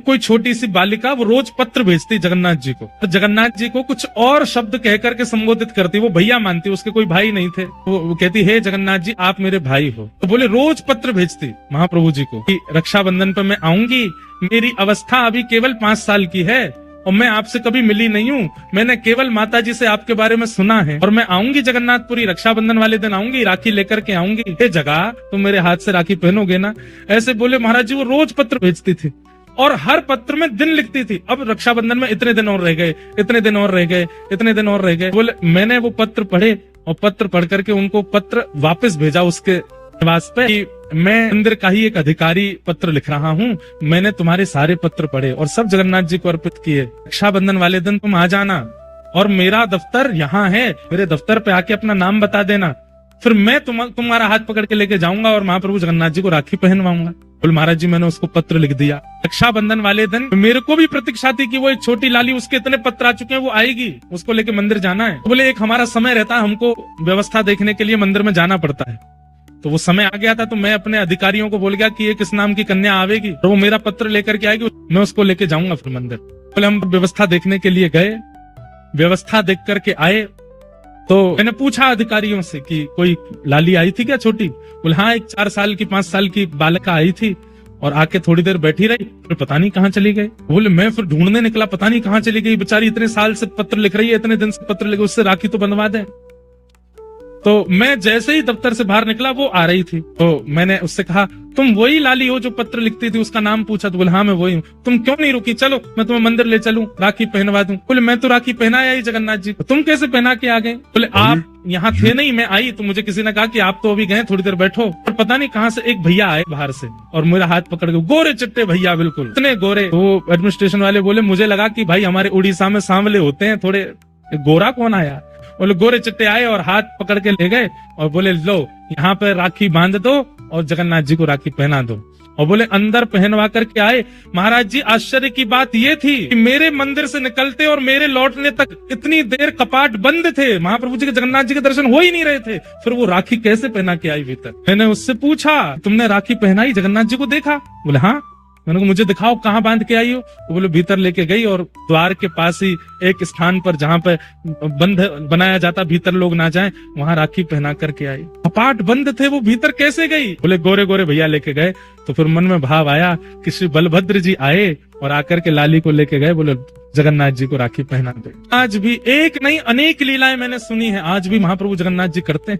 कोई छोटी सी बालिका वो रोज पत्र भेजती जगन्नाथ जी को, तो जगन्नाथ जी को कुछ और शब्द कह करके संबोधित करती, वो भैया मानती, उसके कोई भाई नहीं थे, वो कहती हे जगन्नाथ जी आप मेरे भाई हो। तो बोले रोज पत्र भेजती महाप्रभु जी को कि रक्षाबंधन पे मैं आऊंगी, मेरी अवस्था अभी केवल 5 साल की है और मैं आपसे कभी मिली नहीं हूँ, मैंने केवल माता जी से आपके बारे में सुना है और मैं आऊंगी जगन्नाथपुरी, रक्षाबंधन वाले दिन आऊंगी, राखी लेकर के आऊंगी, हे जगह तुम मेरे हाथ से राखी पहनोगे ना। ऐसे बोले महाराज जी। वो रोज पत्र भेजती थी और हर पत्र में दिन लिखती थी, अब रक्षाबंधन में इतने दिन और रह गए, इतने दिन और रह गए, इतने दिन और रह गए। बोले मैंने वो पत्र पढ़े और पत्र पढ़ करके उनको पत्र वापस भेजा उसके निवास पे कि मैं मंदिर का ही एक अधिकारी पत्र लिख रहा हूँ, मैंने तुम्हारे सारे पत्र पढ़े और सब जगन्नाथ जी को अर्पित किए, रक्षाबंधन वाले दिन तुम आ जाना और मेरा दफ्तर यहाँ है, मेरे दफ्तर पे आके अपना नाम बता देना, फिर मैं तुम्हारा हाथ पकड़ के लेके जाऊंगा और महाप्रभु जगन्नाथ जी को राखी पहनवाऊंगा। बोले महाराज जी मैंने उसको पत्र लिख दिया। रक्षाबंधन वाले दिन मेरे को भी प्रतीक्षा थी कि वो एक छोटी लाली, उसके इतने पत्र आ चुके हैं, वो आएगी, उसको लेके मंदिर जाना है। बोले एक हमारा समय रहता है, हमको व्यवस्था देखने के लिए मंदिर में जाना पड़ता है, तो वो समय आ गया था, तो मैं अपने अधिकारियों को बोल गया कि ये किस नाम की कन्या आवेगी और वो मेरा पत्र लेकर के आएगी, मैं उसको लेके जाऊंगा फिर मंदिर। बोले हम व्यवस्था देखने के लिए गए, व्यवस्था देख करके आए, तो मैंने पूछा अधिकारियों से कि कोई लाली आई थी क्या छोटी? बोले हाँ, एक 4 साल की 5 साल की बालिका आई थी और आके थोड़ी देर बैठी रही, फिर पता नहीं कहाँ चली गई। बोले मैं फिर ढूंढने निकला, पता नहीं कहाँ चली गई बेचारी, इतने साल से पत्र लिख रही है, इतने दिन से पत्र लिख, उससे राखी तो बंधवा दे। तो मैं जैसे ही दफ्तर से बाहर निकला वो आ रही थी, तो मैंने उससे कहा तुम वही लाली हो जो पत्र लिखती थी? उसका नाम पूछा तो बोले हाँ मैं वही हूँ। तुम क्यों नहीं रुकी, चलो मैं तुम्हें मंदिर ले चलूं, राखी पहनवा दूं। बोले मैं तो राखी पहनाया ही जगन्नाथ जी को, तुम कैसे पहना के आ गए? बोले आप यहाँ थे नहीं, मैं आई तो मुझे किसी ने कहा कि आप तो अभी गए, थोड़ी देर बैठो। और पता नहीं कहाँ से एक भैया आए बाहर से और मेरा हाथ पकड़ के, गोरे चिट्टे भैया, बिल्कुल इतने गोरे। वो एडमिनिस्ट्रेशन वाले बोले मुझे लगा कि भाई हमारे उड़ीसा में सांवले होते हैं थोड़े, गोरा कौन आया? बोले गोरे चिट्टे आए और हाथ पकड़ के ले गए और बोले लो यहाँ पे राखी बांध दो और जगन्नाथ जी को राखी पहना दो। और बोले अंदर पहनवा करके आए। महाराज जी आश्चर्य की बात ये थी कि मेरे मंदिर से निकलते और मेरे लौटने तक इतनी देर कपाट बंद थे, महाप्रभु जी के, जगन्नाथ जी के दर्शन हो ही नहीं रहे थे, फिर वो राखी कैसे पहना के आई भीतर? मैंने उससे पूछा तुमने राखी पहनाई, जगन्नाथ जी को देखा? बोले हाँ। मैंने कहा मुझे दिखाओ कहाँ बांध के आई हो? वो बोले भीतर लेके गई और द्वार के पास ही एक स्थान पर जहाँ पे बंद बनाया जाता, भीतर लोग ना जाएं, वहां राखी पहना करके आई। कपाट बंद थे, वो भीतर कैसे गई? बोले गोरे गोरे भैया लेके गए। तो फिर मन में भाव आया कि श्री बलभद्र जी आए और आकर के लाली को लेके गए, बोले जगन्नाथ जी को राखी पहना दे। आज भी एक नहीं अनेक लीलाएं मैंने सुनी है, आज भी महाप्रभु जगन्नाथ जी करते हैं।